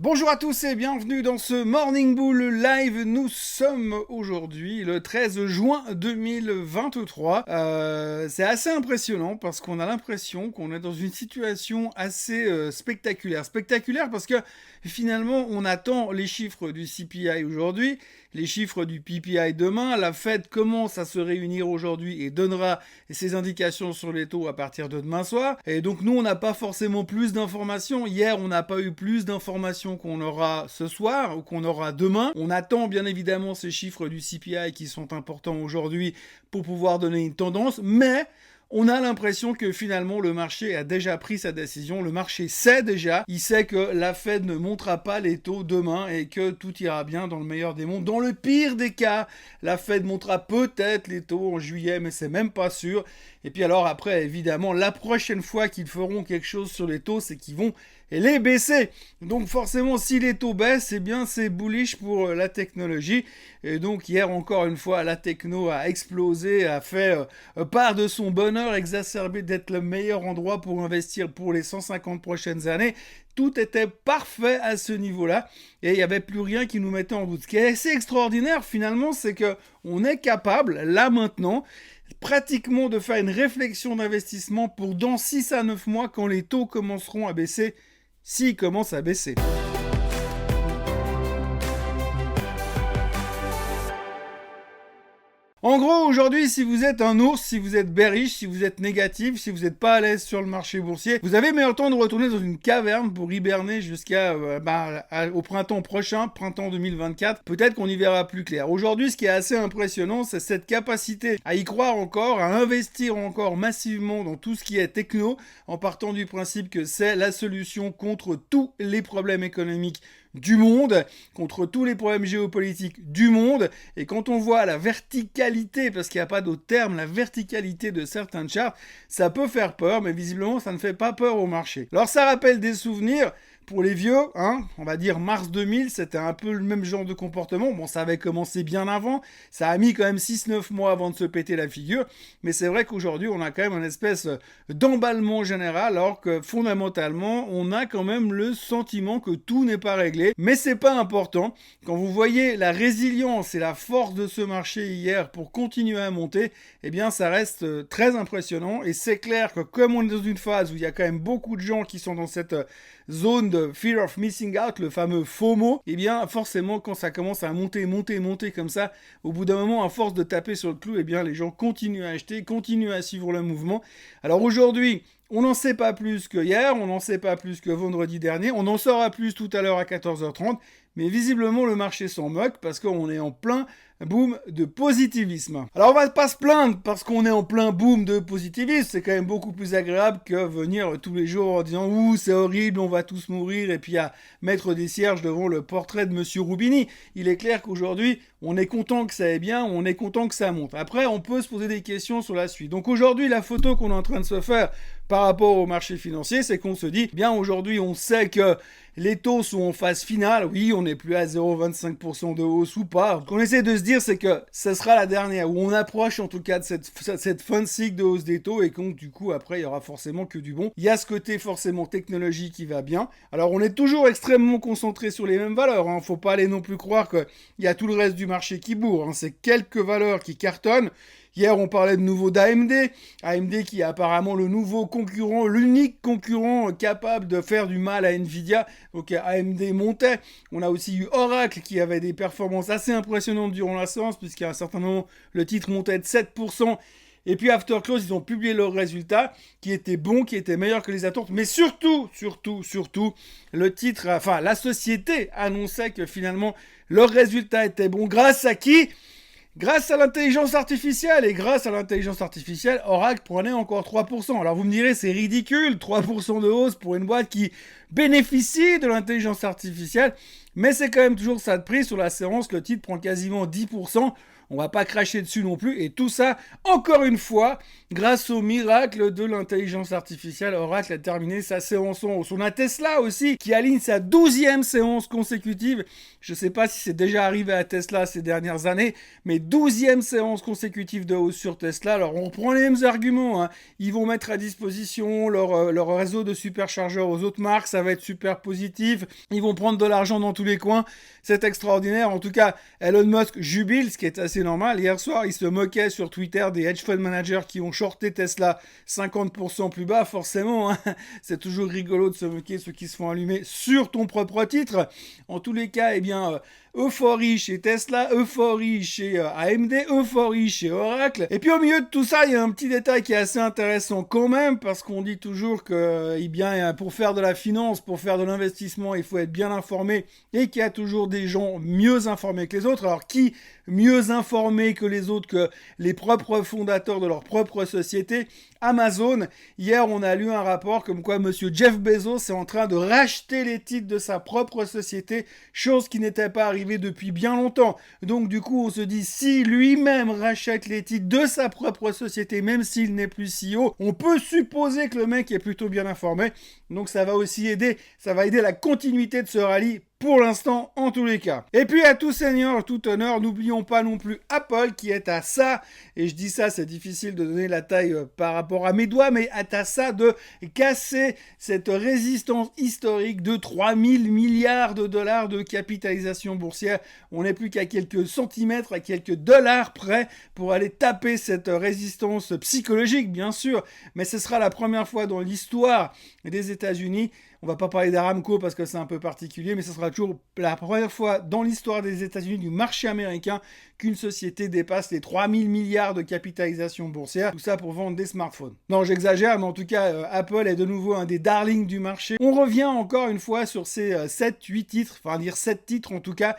Bonjour à tous et bienvenue dans ce Morning Bull Live. Nous sommes aujourd'hui le 13 juin 2023. C'est assez impressionnant parce qu'on a l'impression qu'on est dans une situation assez spectaculaire. Spectaculaire parce que finalement on attend les chiffres du CPI aujourd'hui, les chiffres du PPI demain. La Fed commence à se réunir aujourd'hui et donnera ses indications sur les taux à partir de demain soir. Et donc nous on n'a pas forcément plus d'informations. Hier on n'a pas eu plus d'informations qu'on aura ce soir ou qu'on aura demain. On attend bien évidemment ces chiffres du CPI qui sont importants aujourd'hui pour pouvoir donner une tendance, mais on a l'impression que finalement le marché a déjà pris sa décision, le marché sait déjà, il sait que la Fed ne montera pas les taux demain et que tout ira bien dans le meilleur des mondes. Dans le pire des cas, la Fed montera peut-être les taux en juillet, mais c'est même pas sûr. Et puis alors après, évidemment, la prochaine fois qu'ils feront quelque chose sur les taux, c'est qu'ils vont les baisser. Donc forcément, si les taux baissent, eh bien c'est bullish pour la technologie. Et donc hier encore une fois, la techno a explosé, a fait part de son bonheur exacerbé d'être le meilleur endroit pour investir pour les 150 prochaines années. Tout était parfait à ce niveau-là et il n'y avait plus rien qui nous mettait en doute. Ce qui est assez extraordinaire finalement, c'est que on est capable, là maintenant, pratiquement de faire une réflexion d'investissement pour dans 6 à 9 mois quand les taux commenceront à baisser, s'ils commencent à baisser. En gros, aujourd'hui, si vous êtes un ours, si vous êtes bearish, si vous êtes négatif, si vous n'êtes pas à l'aise sur le marché boursier, vous avez meilleur temps de retourner dans une caverne pour hiberner jusqu'à au printemps prochain, printemps 2024. Peut-être qu'on y verra plus clair. Aujourd'hui, ce qui est assez impressionnant, c'est cette capacité à y croire encore, à investir encore massivement dans tout ce qui est techno, en partant du principe que c'est la solution contre tous les problèmes économiques du monde, contre tous les problèmes géopolitiques du monde. Et quand on voit la verticalité, parce qu'il n'y a pas d'autre terme, la verticalité de certains charts, ça peut faire peur, mais visiblement ça ne fait pas peur au marché. Alors ça rappelle des souvenirs. Pour les vieux, on va dire mars 2000, c'était un peu le même genre de comportement. Bon, ça avait commencé bien avant, ça a mis quand même 6-9 mois avant de se péter la figure, mais c'est vrai qu'aujourd'hui, on a quand même une espèce d'emballement général, alors que fondamentalement, on a quand même le sentiment que tout n'est pas réglé, mais c'est pas important. Quand vous voyez la résilience et la force de ce marché hier pour continuer à monter, eh bien, ça reste très impressionnant, et c'est clair que comme on est dans une phase où il y a quand même beaucoup de gens qui sont dans cette zone de fear of missing out, le fameux FOMO, eh bien forcément quand ça commence à monter comme ça, au bout d'un moment, à force de taper sur le clou, eh bien les gens continuent à acheter, continuent à suivre le mouvement. Alors aujourd'hui, on n'en sait pas plus que hier, on n'en sait pas plus que vendredi dernier, on en saura plus tout à l'heure à 14h30, mais visiblement le marché s'en moque parce qu'on est en plein boom de positivisme. Alors on va pas se plaindre parce qu'on est en plein boom de positivisme, c'est quand même beaucoup plus agréable que venir tous les jours en disant ouh c'est horrible, on va tous mourir et puis à mettre des cierges devant le portrait de Monsieur Roubini. Il est clair qu'aujourd'hui on est content que ça aille bien, on est content que ça monte. Après on peut se poser des questions sur la suite. Donc aujourd'hui la photo qu'on est en train de se faire par rapport au marché financier, c'est qu'on se dit bien aujourd'hui on sait que les taux sont en phase finale, oui, on n'est plus à 0,25% de hausse ou pas. Ce qu'on essaie de se dire, c'est que ce sera la dernière, où on approche en tout cas de cette fin de cycle de hausse des taux, et donc du coup, après, il y aura forcément que du bon. Il y a ce côté forcément technologie qui va bien. Alors, on est toujours extrêmement concentré sur les mêmes valeurs, Faut pas aller non plus croire qu'il y a tout le reste du marché qui bourre, C'est quelques valeurs qui cartonnent. Hier, on parlait de nouveau d'AMD. AMD qui est apparemment le nouveau concurrent, l'unique concurrent capable de faire du mal à Nvidia. Donc AMD montait. On a aussi eu Oracle qui avait des performances assez impressionnantes durant la séance, puisqu'à un certain moment, le titre montait de 7%. Et puis After Close, ils ont publié leurs résultats qui étaient bons, qui étaient meilleurs que les attentes. Mais surtout, le titre, la société annonçait que finalement, leurs résultats étaient bons. Grâce à qui ? Grâce à l'intelligence artificielle, et grâce à l'intelligence artificielle, Oracle prenait encore 3%. Alors vous me direz, c'est ridicule, 3% de hausse pour une boîte qui bénéficie de l'intelligence artificielle, mais c'est quand même toujours ça de prix. Sur la séance, le titre prend quasiment 10%. On va pas cracher dessus non plus. Et tout ça, encore une fois, grâce au miracle de l'intelligence artificielle. Oracle a terminé sa séance en hausse. On a Tesla aussi, qui aligne sa 12e séance consécutive. Je ne sais pas si c'est déjà arrivé à Tesla ces dernières années, mais 12e séance consécutive de hausse sur Tesla. Alors, on prend les mêmes arguments. Ils vont mettre à disposition leur réseau de superchargeurs aux autres marques. Ça va être super positif, ils vont prendre de l'argent dans tous les coins, c'est extraordinaire. En tout cas, Elon Musk jubile, ce qui est assez normal. Hier soir, il se moquait sur Twitter des hedge fund managers qui ont shorté Tesla 50% plus bas, forcément. Hein. C'est toujours rigolo de se moquer de ceux qui se font allumer sur ton propre titre. En tous les cas, eh bien, euphorie chez Tesla, euphorie chez AMD, euphorie chez Oracle. Et puis au milieu de tout ça, il y a un petit détail qui est assez intéressant quand même, parce qu'on dit toujours que eh bien, pour faire de la finance, pour faire de l'investissement, il faut être bien informé et qu'il y a toujours des gens mieux informés que les autres. Alors qui mieux informés que les autres, que les propres fondateurs de leur propre société? Amazon. Hier, on a lu un rapport comme quoi monsieur Jeff Bezos est en train de racheter les titres de sa propre société, chose qui n'était pas arrivée depuis bien longtemps. Donc du coup, on se dit, si lui-même rachète les titres de sa propre société, même s'il n'est plus CEO, on peut supposer que le mec est plutôt bien informé. Donc ça va aussi aider, ça va aider la continuité de ce rallye pour l'instant, en tous les cas. Et puis, à tout seigneur, tout honneur, n'oublions pas non plus Apple qui est à ça, et je dis ça, c'est difficile de donner la taille par rapport à mes doigts, mais est à ça de casser cette résistance historique de 3000 milliards de dollars de capitalisation boursière. On n'est plus qu'à quelques centimètres, à quelques dollars près pour aller taper cette résistance psychologique, bien sûr, mais ce sera la première fois dans l'histoire des États-Unis. On va pas parler d'Aramco parce que c'est un peu particulier, mais ce sera toujours la première fois dans l'histoire des États-Unis, du marché américain, qu'une société dépasse les 3000 milliards de capitalisation boursière. Tout ça pour vendre des smartphones. Non, j'exagère, mais en tout cas, Apple est de nouveau un des darlings du marché. On revient encore une fois sur ces 7-8 titres, enfin dire 7 titres en tout cas,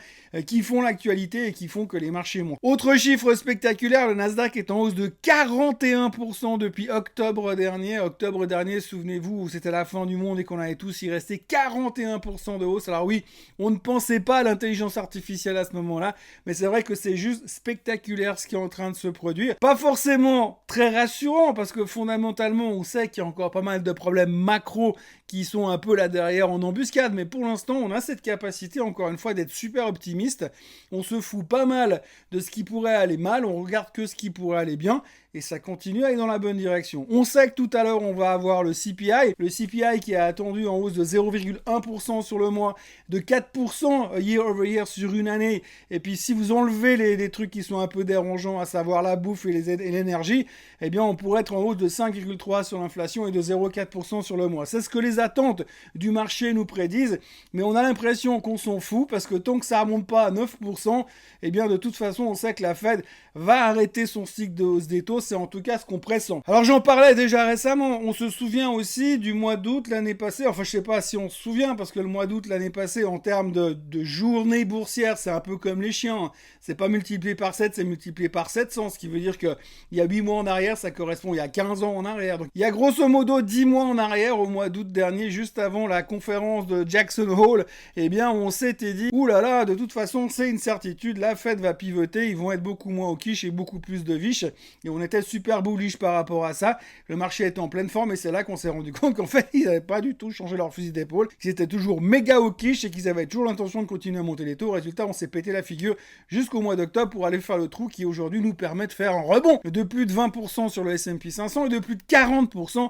qui font l'actualité et qui font que les marchés montent. Autre chiffre spectaculaire, le Nasdaq est en hausse de 41% depuis octobre dernier. Octobre dernier, souvenez-vous, c'était la fin du monde et qu'on avait tous y resté 41% de hausse. Alors oui, on ne pensait pas à l'intelligence artificielle à ce moment-là, mais c'est vrai que c'est juste spectaculaire ce qui est en train de se produire. Pas forcément très rassurant, parce que fondamentalement, on sait qu'il y a encore pas mal de problèmes macro qui sont un peu là derrière en embuscade, mais pour l'instant, on a cette capacité, encore une fois, d'être super optimiste. On se fout pas mal de ce qui pourrait aller mal, on regarde que ce qui pourrait aller bien, et ça continue à aller dans la bonne direction. On sait que tout à l'heure, on va avoir le CPI qui est attendu en hausse de 0,1% sur le mois, de 4% year over year sur une année, et puis si vous enlevez les trucs qui sont un peu dérangeants, à savoir la bouffe et l'énergie, eh bien on pourrait être en hausse de 5,3% sur l'inflation et de 0,4% sur le mois. C'est ce que les attentes du marché nous prédisent, mais on a l'impression qu'on s'en fout, parce que tant que ça ne remonte pas à 9%, eh bien de toute façon, on sait que la Fed va arrêter son cycle de hausse des taux, c'est en tout cas ce qu'on pressent. Alors j'en parlais déjà récemment, on se souvient aussi du mois d'août l'année passée, enfin je sais pas si on se souvient, parce que le mois d'août l'année passée, en termes de journée boursière, c'est un peu comme les chiens, c'est pas multiplié par 7, c'est multiplié par 700, ce qui veut dire qu'il y a 8 mois en arrière, ça correspond il y a 15 ans en arrière. Donc il y a grosso modo 10 mois en arrière, au mois d'août dernier, juste avant la conférence de Jackson Hole, eh bien on s'était dit, oulala, de toute façon c'est une certitude, la Fed va pivoter, ils vont être beaucoup moins au quiche et beaucoup plus de viche, et on était super bullish par rapport à ça, le marché était en pleine forme, et c'est là qu'on s'est rendu compte qu'en fait ils n'avaient pas du tout changé leur fusil d'épaule, qu'ils étaient toujours méga au quiche et qu'ils avaient toujours l'intention de continuer à monter les taux. Résultat, on s'est pété la figure jusqu'au mois d'octobre pour aller faire le trou qui aujourd'hui nous permet de faire un rebond de plus de 20% sur le S&P 500 et de plus de 40%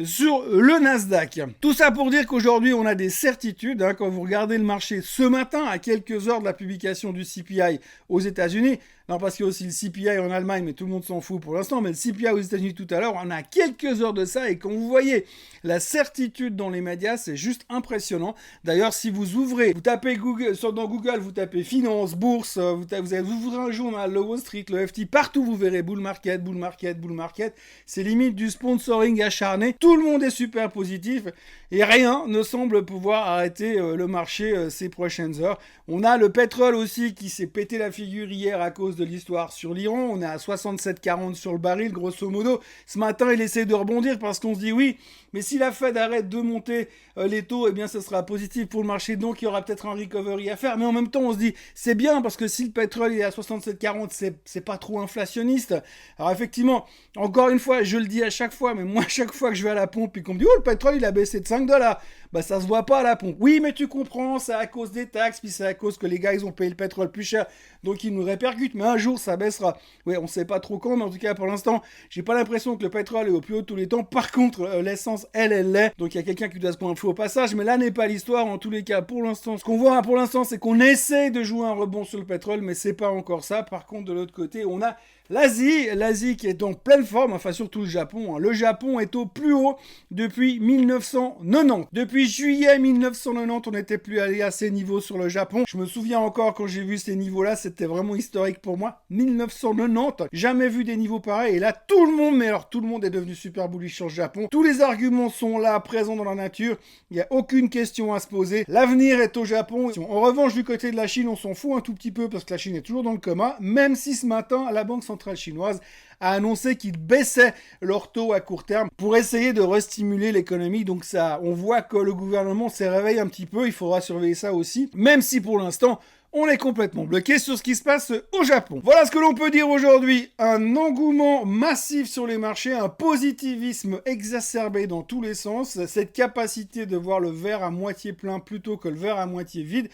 sur le Nasdaq. Tout ça pour dire qu'aujourd'hui on a des certitudes, hein, quand vous regardez le marché ce matin à quelques heures de la publication du CPI aux États-Unis, non parce qu'il y a aussi le CPI en Allemagne, mais tout le monde s'en fout pour l'instant, mais le CPI aux États-Unis tout à l'heure, on a quelques heures de ça, et quand vous voyez la certitude dans les médias, c'est juste impressionnant. D'ailleurs, si vous ouvrez, vous tapez Google, dans Google, vous tapez finance, bourse, vous ouvrez un journal, le Wall Street, le FT, partout vous verrez bull market, bull market, bull market. C'est limite du sponsoring acharné. Tout le monde est super positif et rien ne semble pouvoir arrêter le marché ces prochaines heures. On a le pétrole aussi qui s'est pété la figure hier à cause de l'histoire sur l'Iran. On est à 67,40 sur le baril, grosso modo. Ce matin, il essaie de rebondir parce qu'on se dit oui, mais si la Fed arrête de monter les taux, eh bien ce sera positif pour le marché, donc il y aura peut-être un recovery à faire. Mais en même temps, on se dit c'est bien parce que si le pétrole est à 67,40, c'est pas trop inflationniste. Alors effectivement, encore une fois, je le dis à chaque fois, mais moi, chaque fois que je vais à la pompe et qu'on me dit oh, le pétrole il a baissé de 5, $5. Bah ça se voit pas à la pompe. Oui, mais tu comprends, c'est à cause des taxes, puis c'est à cause que les gars, ils ont payé le pétrole plus cher, donc ils nous répercutent. Mais un jour, ça baissera. Ouais, on sait pas trop quand, mais en tout cas, pour l'instant, j'ai pas l'impression que le pétrole est au plus haut de tous les temps. Par contre, l'essence, elle l'est. Donc il y a quelqu'un qui doit se prendre un fou au passage, mais là n'est pas l'histoire. En tous les cas, pour l'instant, ce qu'on voit pour l'instant, c'est qu'on essaie de jouer un rebond sur le pétrole, mais c'est pas encore ça. Par contre, de l'autre côté, on a l'Asie qui est en pleine forme, enfin surtout le Japon. Hein. Le Japon est au plus haut depuis 1990. Depuis juillet 1990, on n'était plus allé à ces niveaux sur le Japon. Je me souviens encore quand j'ai vu ces niveaux-là, c'était vraiment historique pour moi. 1990, jamais vu des niveaux pareils. Et là, tout le monde, mais alors tout le monde est devenu super bullish sur le Japon. Tous les arguments sont là, présents dans la nature. Il n'y a aucune question à se poser. L'avenir est au Japon. En revanche, du côté de la Chine, on s'en fout un tout petit peu parce que la Chine est toujours dans le coma, même si ce matin, la Banque centrale chinoise a annoncé qu'ils baissaient leur taux à court terme pour essayer de restimuler l'économie. Donc ça, on voit que le gouvernement s'est réveillé un petit peu, il faudra surveiller ça aussi, même si pour l'instant, on est complètement bloqué sur ce qui se passe au Japon. Voilà ce que l'on peut dire aujourd'hui. Un engouement massif sur les marchés, un positivisme exacerbé dans tous les sens, cette capacité de voir le verre à moitié plein plutôt que le verre à moitié vide.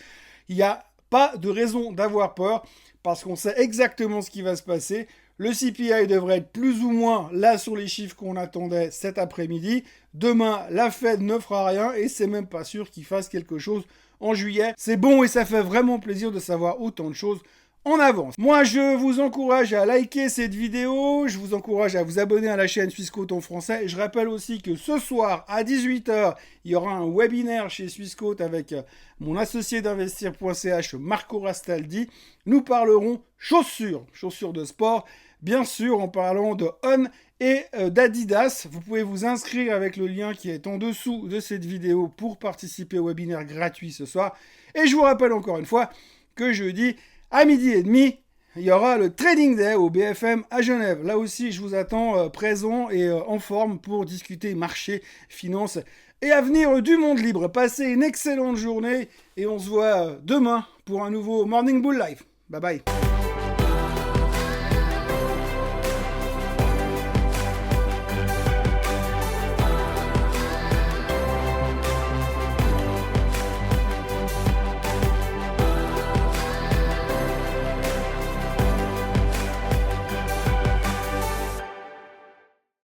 Il n'y a pas de raison d'avoir peur parce qu'on sait exactement ce qui va se passer. Le CPI devrait être plus ou moins là sur les chiffres qu'on attendait cet après-midi. Demain, la Fed ne fera rien et c'est même pas sûr qu'il fasse quelque chose en juillet. C'est bon et ça fait vraiment plaisir de savoir autant de choses en avance. Moi, je vous encourage à liker cette vidéo, je vous encourage à vous abonner à la chaîne Swissquote en français. Et je rappelle aussi que ce soir, à 18h, il y aura un webinaire chez Swissquote avec mon associé d'investir.ch, Marco Rastaldi. Nous parlerons chaussures de sport, bien sûr en parlant de On et d'Adidas. Vous pouvez vous inscrire avec le lien qui est en dessous de cette vidéo pour participer au webinaire gratuit ce soir. Et je vous rappelle encore une fois que jeudi, à 12h30, il y aura le Trading Day au BFM à Genève. Là aussi, je vous attends présent et en forme pour discuter marché, finance et avenir du monde libre. Passez une excellente journée et on se voit demain pour un nouveau Morning Bull Live. Bye bye.